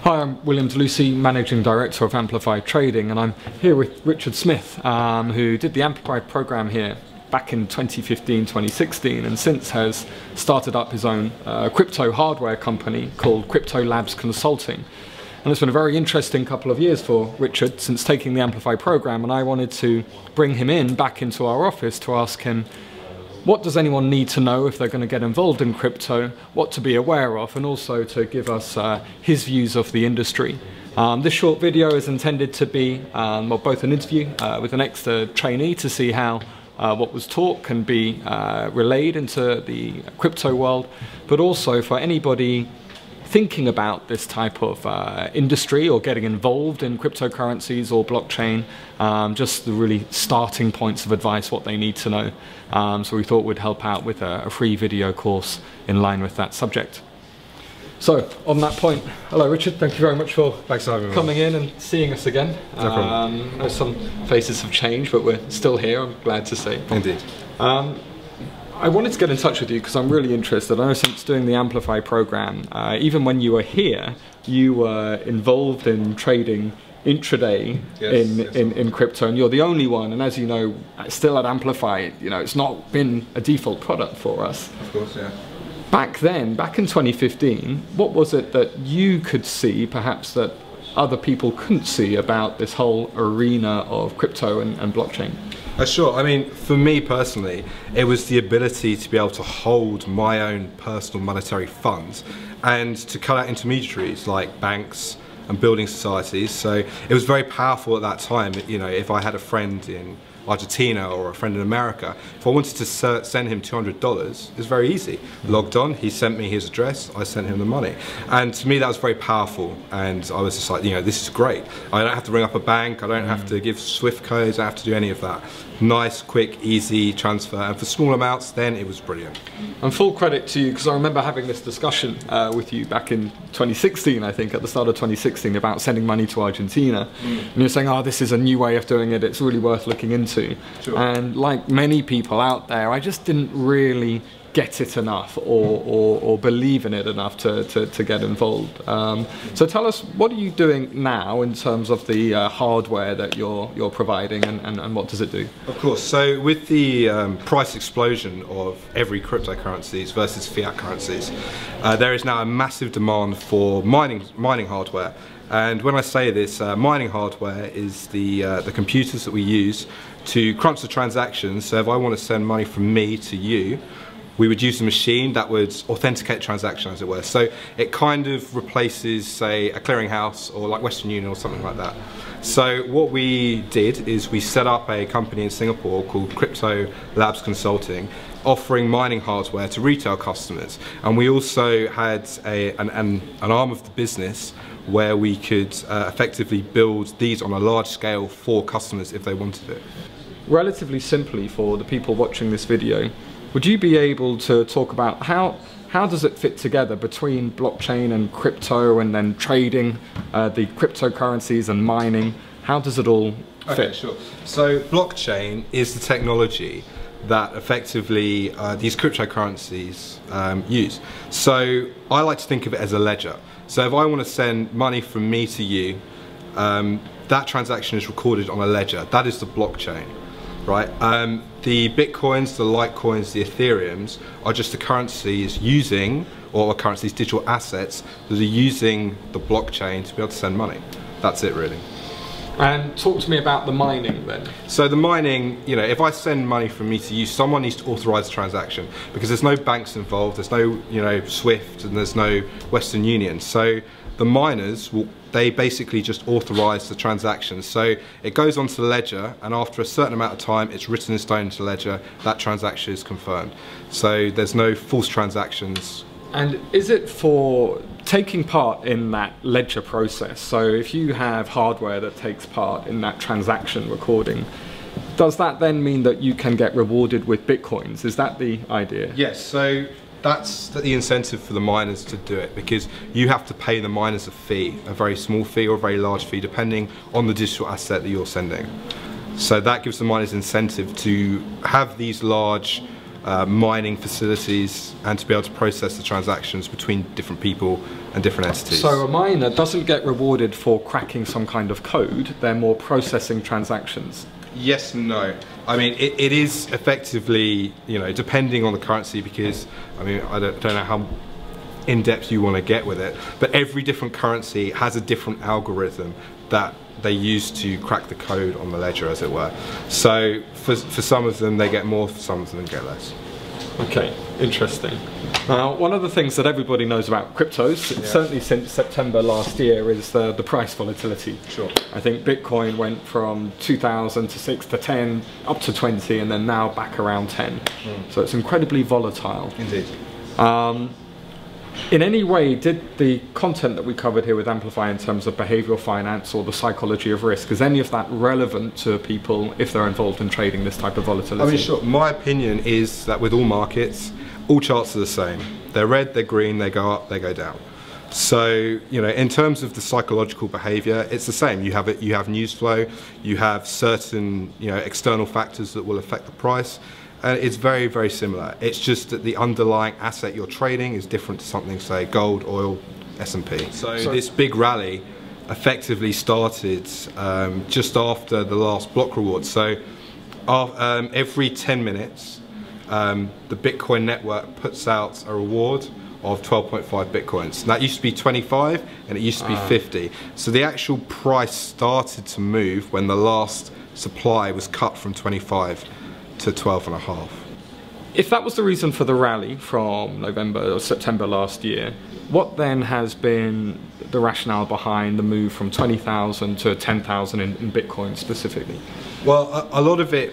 Hi, I'm William DeLucy, Managing Director of Amplify Trading, and I'm here with Richard Smith, who did the Amplify program here back in 2015-2016, and since has started up his own crypto hardware company called Crypto Labs Consulting. And it's been a very interesting couple of years for Richard since taking the Amplify program, and I wanted to bring him in back into our office to ask him, what does anyone need to know if they're going to get involved in crypto, what to be aware of, and also to give us his views of the industry. This short video is intended to be both an interview with an ex-trainee to see how what was taught can be relayed into the crypto world, but also for anybody thinking about this type of industry or getting involved in cryptocurrencies or blockchain, just the really starting points of advice, what they need to know. So we thought we'd help out with a free video course in line with that subject. So on that point, hello Richard, thank you very much for coming in and seeing us again. No problem. I know some faces have changed, but we're still here, I'm glad to say. Indeed. I wanted to get in touch with you because I'm really interested. I know since doing the Amplify program, even when you were here, you were involved in trading intraday in crypto, and you're the only one. And as you know, still at Amplify, you know, it's not been a default product for us. Of course, yeah. Back then, back in 2015, what was it that you could see, perhaps that other people couldn't see about this whole arena of crypto and blockchain? Sure. I mean, for me personally, it was the ability to be able to hold my own personal monetary funds and to cut out intermediaries like banks and building societies. So it was very powerful at that time. You know, if I had a friend in Argentina or a friend in America, if I wanted to send him $200, it's very easy. Logged on, he sent me his address, I sent him the money. And to me that was very powerful, and I was just like, you know, this is great. I don't have to ring up a bank, I don't have to give SWIFT codes, I don't have to do any of that. Nice, quick, easy transfer, and for small amounts then it was brilliant. And full credit to you, because I remember having this discussion with you back in 2016, I think, at the start of 2016, about sending money to Argentina. And you're saying, oh, this is a new way of doing it, it's really worth looking into. Sure. And like many people out there, I just didn't really get it enough or believe in it enough to get involved. So tell us, what are you doing now in terms of the hardware that you're providing, and what does it do? Of course, so with the price explosion of every cryptocurrencies versus fiat currencies, there is now a massive demand for mining hardware. And when I say this, mining hardware is the computers that we use to crunch the transactions. So if I want to send money from me to you, we would use a machine that would authenticate transaction, as it were. So it kind of replaces, say, a clearinghouse or like Western Union or something like that. So what we did is we set up a company in Singapore called Crypto Labs Consulting, offering mining hardware to retail customers. And we also had an arm of the business where we could effectively build these on a large scale for customers if they wanted it. Relatively simply, for the people watching this video, would you be able to talk about how does it fit together between blockchain and crypto, and then trading the cryptocurrencies and mining? How does it all fit? Okay, sure. So blockchain is the technology that effectively these cryptocurrencies use. So I like to think of it as a ledger. So if I want to send money from me to you, that transaction is recorded on a ledger. That is the blockchain, right? The Bitcoins, the Litecoins, the Ethereums are just the currencies digital assets that are using the blockchain to be able to send money. That's it, really. And talk to me about the mining then. So the mining, you know, if I send money from me to you, someone needs to authorize the transaction, because there's no banks involved, there's no, you know, SWIFT, and there's no Western Union. So the miners they basically just authorize the transaction. So it goes onto the ledger, and after a certain amount of time, it's written in stone into the ledger, that transaction is confirmed. So there's no false transactions. And is it for taking part in that ledger process? So if you have hardware that takes part in that transaction recording, does that then mean that you can get rewarded with Bitcoins? Is that the idea? Yes, so that's the incentive for the miners to do it, because you have to pay the miners a fee, a very small fee or a very large fee, depending on the digital asset that you're sending. So that gives the miners incentive to have these large mining facilities, and to be able to process the transactions between different people and different entities. So a miner doesn't get rewarded for cracking some kind of code, they're more processing transactions. Yes and no. I mean, it is effectively, you know, depending on the currency, because, I mean, I don't know how in-depth you want to get with it, but every different currency has a different algorithm that they use to crack the code on the ledger, as it were. So for some of them they get more, for some of them they get less. Okay, interesting. Now, one of the things that everybody knows about cryptos, certainly since September last year, is the price volatility. Sure. I think Bitcoin went from 2,000 to 6 to 10, up to 20, and then now back around 10. So it's incredibly volatile. Indeed. In any way, did the content that we covered here with Amplify in terms of behavioral finance or the psychology of risk, is any of that relevant to people if they're involved in trading this type of volatility? I mean, sure. My opinion is that with all markets, all charts are the same. They're red, they're green, they go up, they go down. So, you know, in terms of the psychological behavior, it's the same. You have news flow, you have certain, you know, external factors that will affect the price. And it's very, very similar. It's just that the underlying asset you're trading is different to something, say, gold, oil, S&P. So this big rally effectively started just after the last block reward. So every 10 minutes, the Bitcoin network puts out a reward of 12.5 Bitcoins. And that used to be 25 and it used to be 50. So the actual price started to move when the last supply was cut from 25 to 12.5. If that was the reason for the rally from November or September last year, what then has been the rationale behind the move from 20,000 to 10,000 in Bitcoin specifically? Well, a lot of it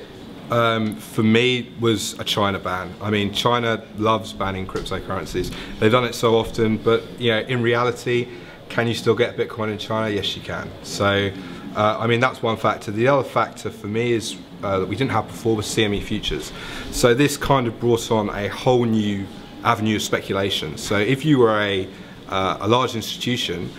for me was a China ban. I mean, China loves banning cryptocurrencies. They've done it so often, but you know, in reality, can you still get Bitcoin in China? Yes, you can. So, I mean, that's one factor. The other factor for me is that we didn't have before was CME futures. So this kind of brought on a whole new avenue of speculation. So if you were a large institution,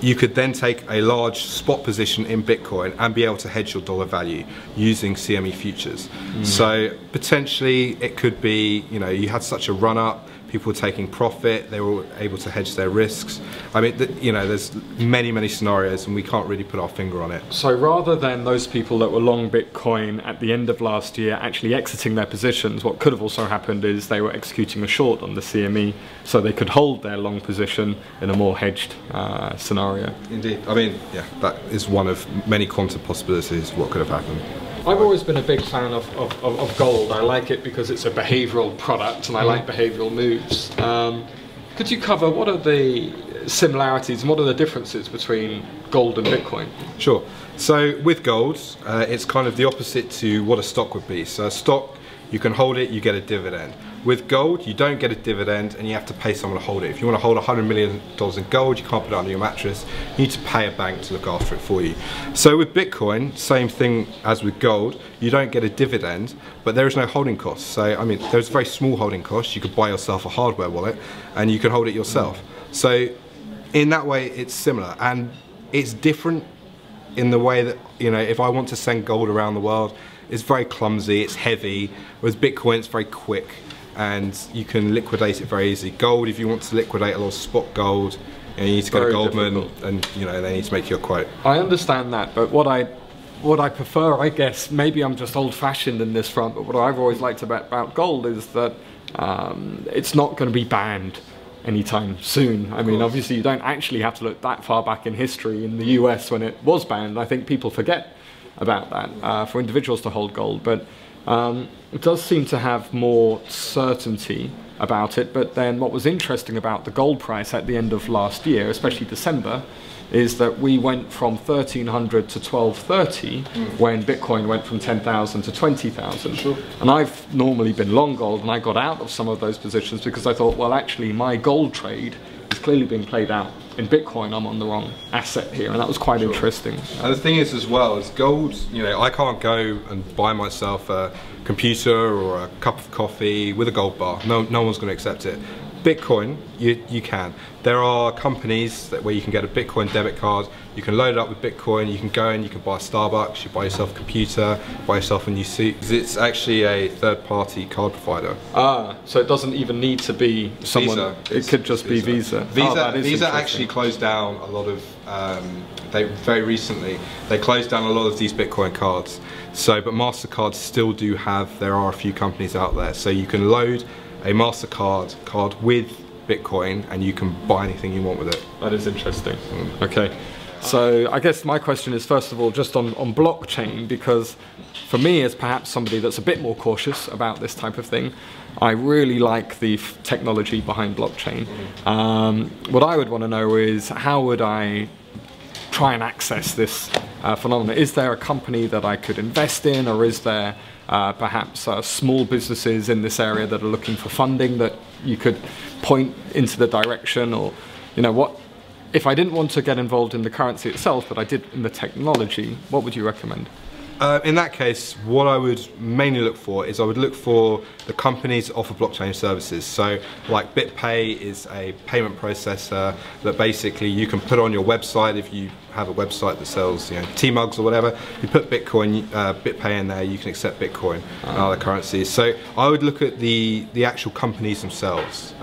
you could then take a large spot position in Bitcoin and be able to hedge your dollar value using CME futures. So potentially it could be, you know, you had such a run up, people were taking profit, they were able to hedge their risks. I mean, you know, there's many, many scenarios and we can't really put our finger on it. So rather than those people that were long Bitcoin at the end of last year actually exiting their positions, what could have also happened is they were executing a short on the CME so they could hold their long position in a more hedged scenario. Indeed. I mean, yeah, that is one of many quantum possibilities what could have happened. I've always been a big fan of gold. I like it because it's a behavioural product and I like behavioural moves. Could you cover what are the similarities and what are the differences between gold and Bitcoin? Sure. So with gold, it's kind of the opposite to what a stock would be. So a stock, you can hold it, you get a dividend. With gold, you don't get a dividend and you have to pay someone to hold it. If you want to hold $100 million in gold, you can't put it under your mattress. You need to pay a bank to look after it for you. So with Bitcoin, same thing as with gold, you don't get a dividend, but there is no holding cost. So, I mean, there's a very small holding cost. You could buy yourself a hardware wallet and you can hold it yourself. So in that way, it's similar. And it's different in the way that, you know, if I want to send gold around the world, it's very clumsy, it's heavy, whereas Bitcoin, it's very quick and you can liquidate it very easily. Gold, if you want to liquidate a lot of spot gold, you need to go to Goldman and, you know, they need to make you a quote. I understand that, but what I prefer, I guess, maybe I'm just old-fashioned in this front, but what I've always liked about gold is that it's not going to be banned anytime soon. I mean, obviously you don't actually have to look that far back in history in the US when it was banned. I think people forget about that for individuals to hold gold, but it does seem to have more certainty about it. But then what was interesting about the gold price at the end of last year, especially December, is that we went from 1,300 to 1,230 when Bitcoin went from 10,000 to 20,000. Sure. And I've normally been long gold and I got out of some of those positions because I thought, well, actually my gold trade is clearly being played out in Bitcoin. I'm on the wrong asset here, and that was quite interesting. And the thing is as well, is gold, you know, I can't go and buy myself a computer or a cup of coffee with a gold bar. No one's going to accept it. Bitcoin, you can. There are companies where you can get a Bitcoin debit card, you can load it up with Bitcoin, you can go in, you can buy a Starbucks, you buy yourself a computer, buy yourself a new suit. It's actually a third-party card provider. Ah, so it doesn't even need to be someone, Visa. It could just be Visa. Visa actually closed down a lot of, very recently, they closed down a lot of these Bitcoin cards. So, but MasterCard still do have, there are a few companies out there, so you can load a MasterCard card with Bitcoin and you can buy anything you want with it. That is interesting. Okay, so I guess my question is first of all just on blockchain, because for me as perhaps somebody that's a bit more cautious about this type of thing, I really like the technology behind blockchain. What I would want to know is how would I try and access this phenomenon? Is there a company that I could invest in, or is there perhaps small businesses in this area that are looking for funding that you could point into the direction? Or, you know, what if I didn't want to get involved in the currency itself, but I did in the technology, what would you recommend? In that case, what I would mainly look for is I would look for the companies that offer blockchain services. So like BitPay is a payment processor that basically you can put on your website. If you have a website that sells, you know, tea mugs or whatever, you put Bitcoin, BitPay in there, you can accept Bitcoin and other currencies. So I would look at the actual companies themselves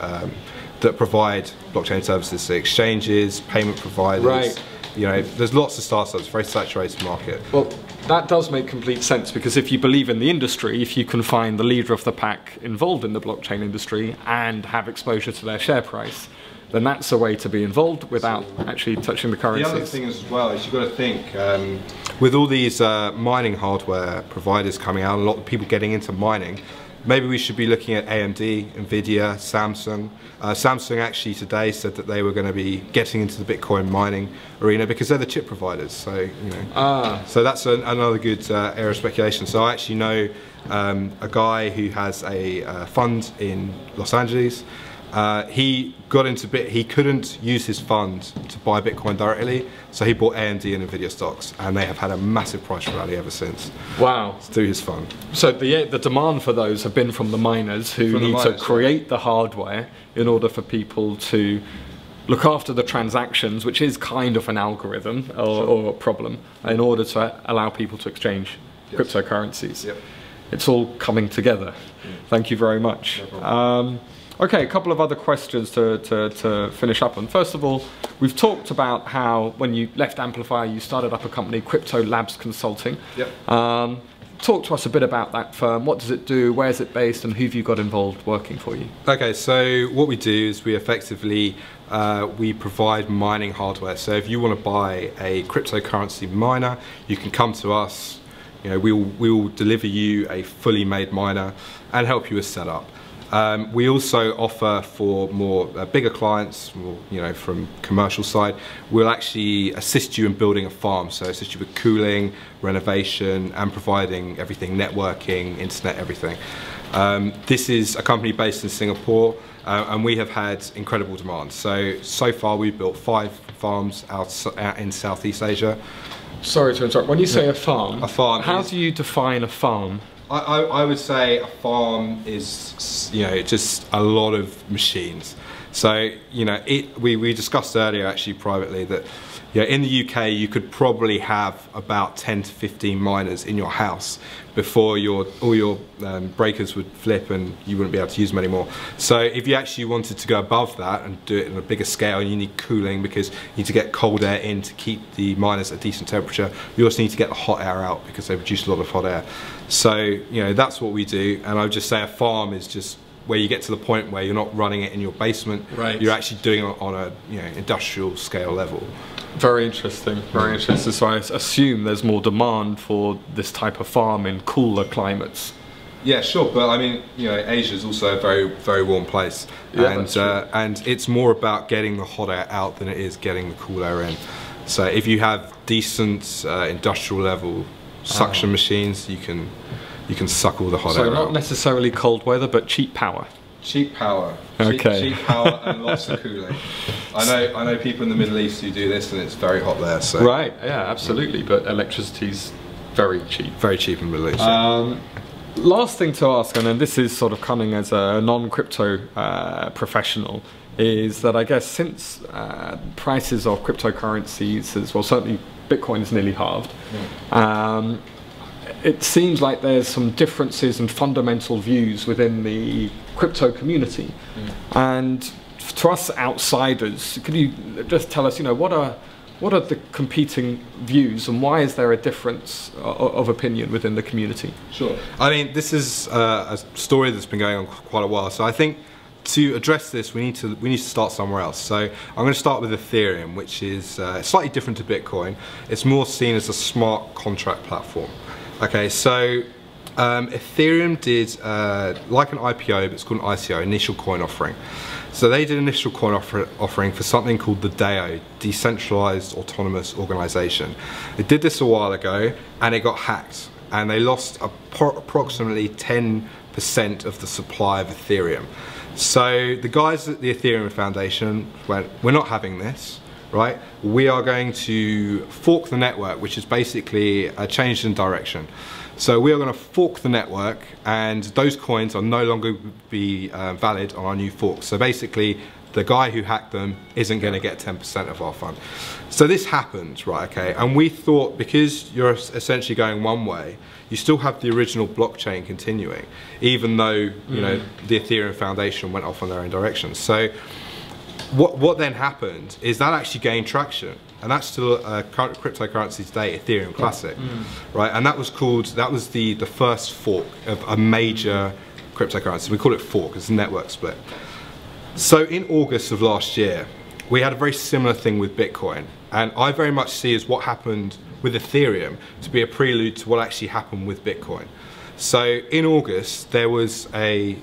that provide blockchain services, so exchanges, payment providers. Right. You know, there's lots of startups, very saturated market. Well, that does make complete sense, because if you believe in the industry, if you can find the leader of the pack involved in the blockchain industry and have exposure to their share price, then that's a way to be involved without actually touching the currencies. The other thing as well is you've got to think, with all these mining hardware providers coming out, a lot of people getting into mining, maybe we should be looking at AMD, Nvidia, Samsung. Samsung actually today said that they were going to be getting into the Bitcoin mining arena because they're the chip providers. So, you know, so that's another good area of speculation. So I actually know a guy who has a fund in Los Angeles. He got into he couldn't use his fund to buy Bitcoin directly, so he bought AMD and Nvidia stocks, and they have had a massive price rally ever since. Wow! Through his fund. So the demand for those have been from the miners who need to create the hardware in order for people to look after the transactions, which is kind of an algorithm or a problem, in order to allow people to exchange cryptocurrencies. Yep. It's all coming together. Thank you very much. No Okay, a couple of other questions to finish up on. First of all, we've talked about how when you left Amplify, you started up a company, Crypto Labs Consulting. Yep. Talk to us a bit about that firm. What does it do? Where is it based? And who have you got involved working for you? Okay, so what we do is we effectively we provide mining hardware. So if you want to buy a cryptocurrency miner, you can come to us. You know, we will deliver you a fully made miner and help you with setup. We also offer for more bigger clients, more, you know, from commercial side, we'll actually assist you in building a farm. So assist you with cooling, renovation, and providing everything, networking, internet, everything. This is a company based in Singapore, and we have had incredible demand. So far we've built 5 farms out in Southeast Asia. Sorry to interrupt. When you say a farm, how do you define a farm? I would say a farm is, you know, just a lot of machines. So, you know, we discussed earlier actually privately that, you know, in the UK you could probably have about 10 to 15 miners in your house before all your breakers would flip and you wouldn't be able to use them anymore. So if you actually wanted to go above that and do it on a bigger scale, you need cooling because you need to get cold air in to keep the miners at a decent temperature. You also need to get the hot air out because they produce a lot of hot air. So, you know, that's what we do, and I would just say a farm is just where you get to the point where you're not running it in your basement, right. You're actually doing it on a, you know, industrial scale level. Very interesting, very interesting. So I assume there's more demand for this type of farm in cooler climates. Yeah, sure, but I mean, you know, Asia is also a very, very warm place, yeah, and it's more about getting the hot air out than it is getting the cool air in. So if you have decent industrial level suction machines, you can suck all the hot air out. So not necessarily cold weather, but cheap power. Cheap power. Okay. Cheap power and lots of cooling. I know people in the Middle East who do this, and it's very hot there. So. Right. Yeah, absolutely. But electricity's very cheap. Very cheap in the Middle East. Last thing to ask, and then this is sort of coming as a non-crypto professional, is that I guess since prices of cryptocurrencies, as well, certainly Bitcoin is nearly halved, it seems like there's some differences and fundamental views within the crypto community. And to us outsiders, could you just tell us, what are the competing views, and why is there a difference of opinion within the community? Sure. I mean, this is a story that's been going on quite a while. So I think to address this, we need to start somewhere else. So I'm going to start with Ethereum, which is slightly different to Bitcoin. It's more seen as a smart contract platform. Okay, so Ethereum did like an IPO, but it's called an ICO, initial coin offering. So they did an initial coin offering for something called the DAO, Decentralized Autonomous Organization. They did this a while ago, and it got hacked, and they lost approximately 10% of the supply of Ethereum. So the guys at the Ethereum Foundation went, we're not having this, right? We are going to fork the network, which is basically a change in direction. So we are going to fork the network, and those coins are no longer be valid on our new fork. So basically, the guy who hacked them isn't going to get 10% of our fund. So this happened, right, okay, and we thought because you're essentially going one way, you still have the original blockchain continuing, even though, the Ethereum Foundation went off on their own direction. So what then happened is that actually gained traction, and that's still a cryptocurrency today, Ethereum Classic, right? And that was the first fork of a major cryptocurrency. We call it fork, it's a network split. So in August of last year, we had a very similar thing with Bitcoin, and I very much see as what happened with Ethereum to be a prelude to what actually happened with Bitcoin. So in August, there was a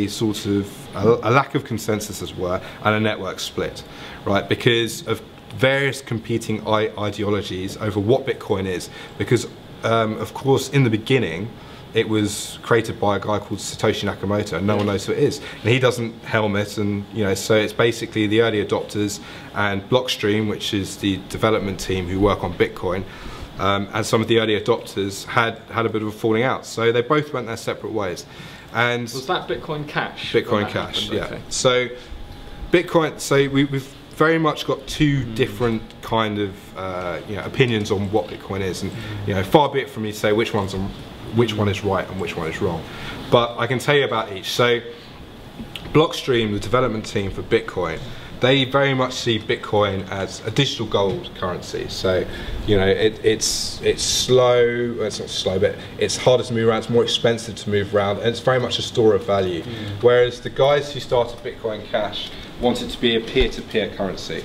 sort of a lack of consensus, as it were, and a network split, right? Because of various competing ideologies over what Bitcoin is. Because, of course, in the beginning, it was created by a guy called Satoshi Nakamoto, and no one knows who it is. And he doesn't helmet, and so it's basically the early adopters and Blockstream, which is the development team who work on Bitcoin. And some of the early adopters had a bit of a falling out, so they both went their separate ways. And was that Bitcoin Cash? Bitcoin Cash, happened? yeah. Okay. So Bitcoin. So we've very much got two different kind of opinions on what Bitcoin is, and far be it from me to say which one is right and which one is wrong. But I can tell you about each. So Blockstream, the development team for Bitcoin, they very much see Bitcoin as a digital gold currency. So, it's slow, well, it's not slow, but it's harder to move around, it's more expensive to move around, and it's very much a store of value. Whereas the guys who started Bitcoin Cash want it to be a peer-to-peer currency.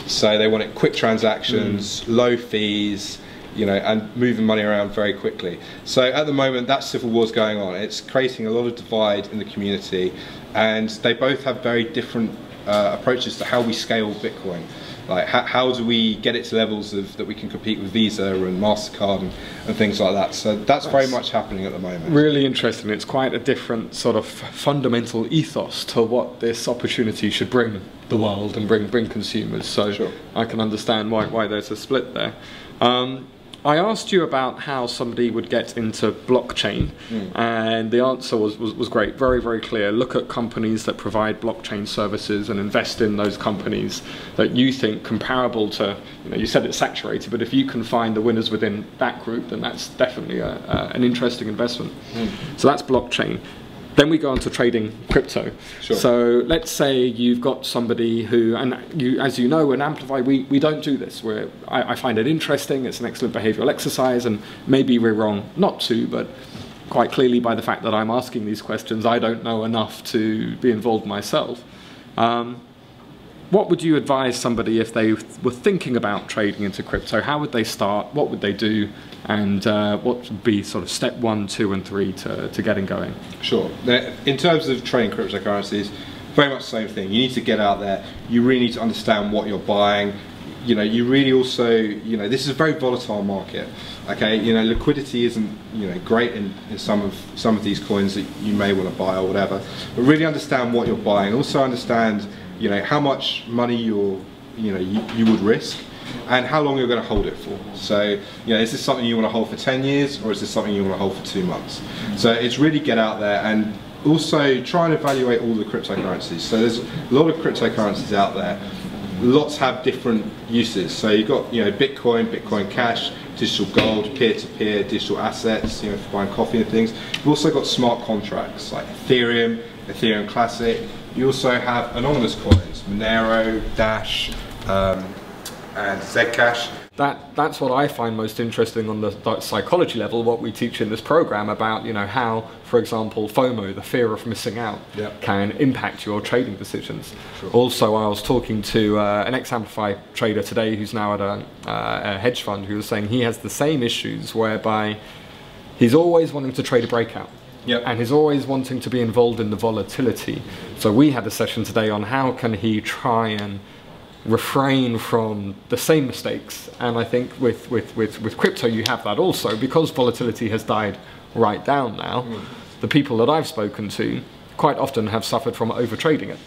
So they wanted quick transactions, low fees, and moving money around very quickly. So at the moment, that civil war's going on. It's creating a lot of divide in the community, and they both have very different approaches to how we scale Bitcoin. Like how do we get it to levels that we can compete with Visa and MasterCard and things like that. So that's very much happening at the moment. Really interesting. It's quite a different sort of fundamental ethos to what this opportunity should bring the world and bring consumers. So sure. I can understand why there's a split there. I asked you about how somebody would get into blockchain, and the answer was great, very, very clear. Look at companies that provide blockchain services and invest in those companies that you think comparable to, you said it's saturated, but if you can find the winners within that group, then that's definitely an interesting investment. So that's blockchain. Then we go on to trading crypto. Sure. So let's say you've got somebody who, and as you know, in Amplify, we don't do this. I find it interesting, it's an excellent behavioral exercise, and maybe we're wrong not to, but quite clearly by the fact that I'm asking these questions, I don't know enough to be involved myself. What would you advise somebody if they were thinking about trading into crypto? How would they start? What would they do? And what would be sort of step 1, 2, and 3 to getting going? Sure. In terms of trading cryptocurrencies, very much the same thing. You need to get out there. You really need to understand what you're buying. You really also, this is a very volatile market. Okay, liquidity isn't great in some of these coins that you may want to buy or whatever. But really understand what you're buying. Also understand how much money you would risk. and how long you're going to hold it for. So, is this something you want to hold for 10 years, or is this something you want to hold for 2 months? So it's really get out there and also try and evaluate all the cryptocurrencies. So there's a lot of cryptocurrencies out there. Lots have different uses. So you've got Bitcoin, Bitcoin Cash, digital gold, peer-to-peer, digital assets, for buying coffee and things. You've also got smart contracts like Ethereum, Ethereum Classic. You also have anonymous coins, Monero, Dash, and Zcash. That's what I find most interesting on the psychology level, what we teach in this program about, how, for example, FOMO, the fear of missing out, can impact your trading decisions. Sure. Also, I was talking to an ex-Amplify trader today who's now at a hedge fund, who was saying he has the same issues whereby he's always wanting to trade a breakout. And he's always wanting to be involved in the volatility. So we had a session today on how can he try and refrain from the same mistakes, and I think with crypto you have that also, because volatility has died right down now. The people that I've spoken to quite often have suffered from over trading it,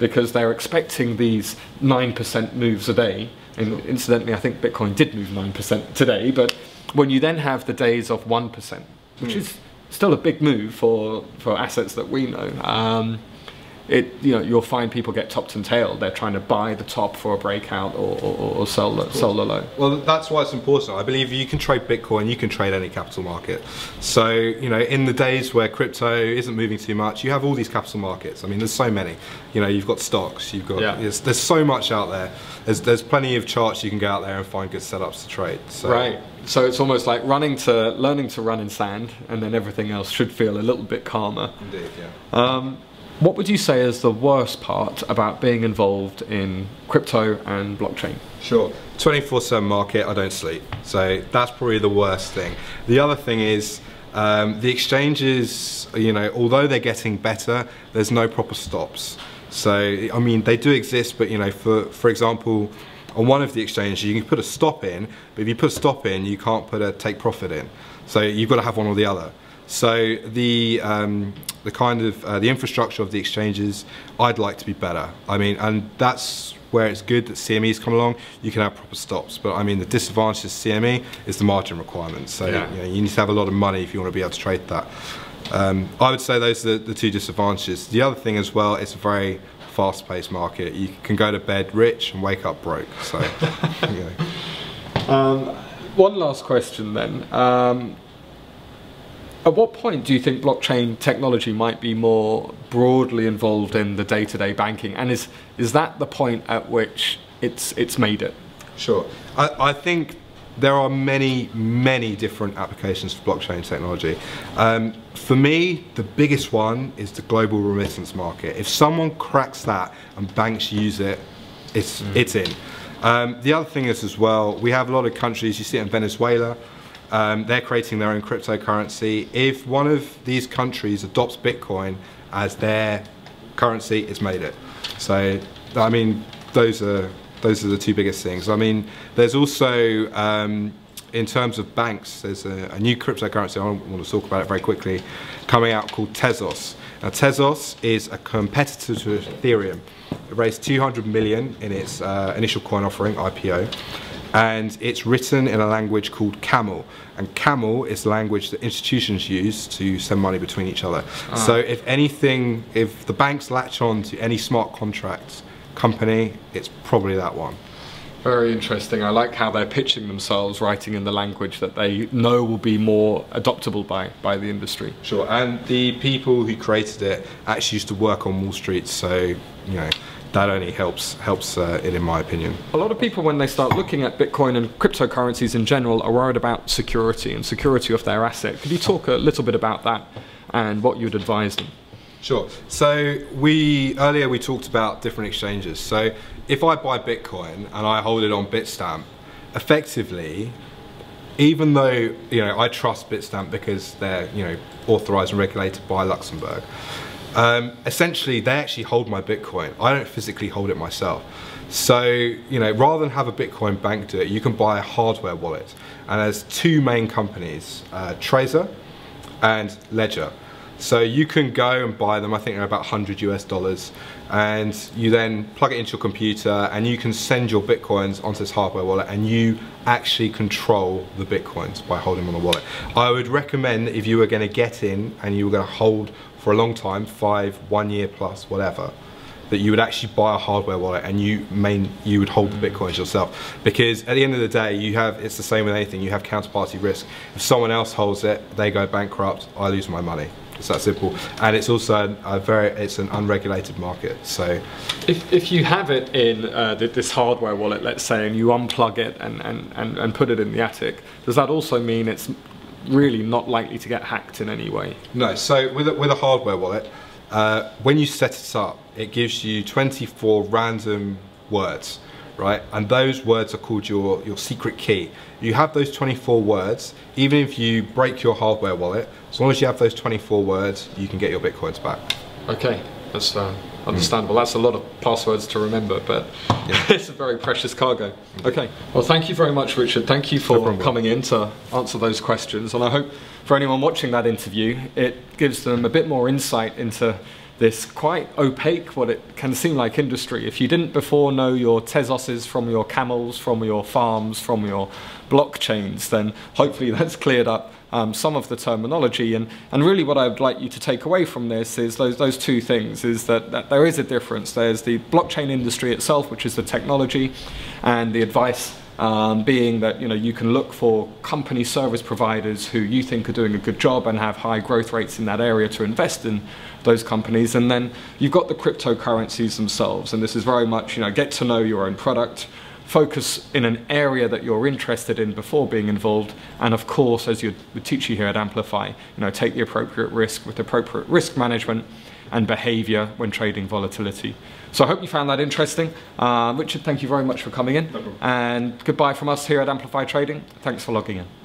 because they're expecting these 9% moves a day, and incidentally I think Bitcoin did move 9% today, but when you then have the days of 1%, which is still a big move for assets that we know, you'll find people get topped and tailed. They're trying to buy the top for a breakout or sell the low. Well, that's why it's important. I believe you can trade Bitcoin, you can trade any capital market. So, in the days where crypto isn't moving too much, you have all these capital markets. I mean, there's so many. You've got stocks, you've got, there's so much out there. There's plenty of charts you can go out there and find good setups to trade. So. Right. So it's almost like learning to run in sand, and then everything else should feel a little bit calmer. Indeed, yeah. What would you say is the worst part about being involved in crypto and blockchain? Sure. 24/7 market, I don't sleep. So that's probably the worst thing. The other thing is the exchanges, although they're getting better, there's no proper stops. So, I mean, they do exist, but, for example, on one of the exchanges, you can put a stop in, but if you put a stop in, you can't put a take profit in. So you've got to have one or the other. So the infrastructure of the exchanges, I'd like to be better. I mean, and that's where it's good that CME's come along. You can have proper stops, but I mean, the disadvantage of CME is the margin requirements. So you need to have a lot of money if you want to be able to trade that. I would say those are the two disadvantages. The other thing as well, it's a very fast-paced market. You can go to bed rich and wake up broke. So, one last question then. At what point do you think blockchain technology might be more broadly involved in the day-to-day banking, and is that the point at which it's made it? Sure. I think there are many different applications for blockchain technology. For me, the biggest one is the global remittance market. If someone cracks that and banks use it, it's in. The other thing is as well, we have a lot of countries, you see it in Venezuela, they're creating their own cryptocurrency. If one of these countries adopts Bitcoin as their currency, it's made it. So, I mean, those are the two biggest things. I mean, there's also, in terms of banks, there's a new cryptocurrency, I want to talk about it very quickly, coming out called Tezos. Now, Tezos is a competitor to Ethereum. It raised 200 million in its initial coin offering, IPO. And it's written in a language called Camel, and Camel is the language that institutions use to send money between each other. So if the banks latch on to any smart contracts company, it's probably that one. Very interesting. I like how they're pitching themselves, writing in the language that they know will be more adoptable by the industry. Sure, and the people who created it actually used to work on Wall Street, so that only helps it, in my opinion. A lot of people, when they start looking at Bitcoin and cryptocurrencies in general, are worried about security and security of their asset. Could you talk a little bit about that and what you'd advise them? Sure. So earlier we talked about different exchanges. So if I buy Bitcoin and I hold it on Bitstamp, effectively, even though I trust Bitstamp because they're authorized and regulated by Luxembourg, essentially they actually hold my Bitcoin. I don't physically hold it myself. So rather than have a Bitcoin bank do it, you can buy a hardware wallet. And there's two main companies, Trezor and Ledger. So you can go and buy them, I think they're about $100 US, and you then plug it into your computer and you can send your Bitcoins onto this hardware wallet, and you actually control the Bitcoins by holding them on the wallet. I would recommend that if you were going to get in and you were going to hold for a long time, 1 year plus, whatever, that you would actually buy a hardware wallet and you would hold the Bitcoins yourself. Because at the end of the day, it's the same with anything, you have counterparty risk. If someone else holds it, they go bankrupt, I lose my money. It's that simple. And it's also it's an unregulated market. So if you have it in this hardware wallet, let's say, and you unplug it and put it in the attic, does that also mean it's really not likely to get hacked in any way? No, so with a hardware wallet, when you set it up, it gives you 24 random words, right? And those words are called your secret key. You have those 24 words, even if you break your hardware wallet, as long as you have those 24 words, you can get your Bitcoins back. Okay, that's understandable. That's a lot of passwords to remember, but yeah. It's a very precious cargo. Okay, well, thank you very much, Richard. Thank you for coming in to answer those questions, and I hope for anyone watching that interview, it gives them a bit more insight into this quite opaque, what it can seem like, industry. If you didn't before know your Tezoses from your camels, from your farms, from your blockchains, then hopefully that's cleared up some of the terminology. And really what I would like you to take away from this is those two things, is that there is a difference. There's the blockchain industry itself, which is the technology, and the advice being that you can look for company service providers who you think are doing a good job and have high growth rates in that area to invest in those companies. And then you've got the cryptocurrencies themselves, and this is very much get to know your own product, focus in an area that you're interested in before being involved, and of course, as we teach you here at Amplify, take the appropriate risk with appropriate risk management and behavior when trading volatility. So I hope you found that interesting. Richard, thank you very much for coming in. No problem. And goodbye from us here at Amplify Trading. Thanks for logging in.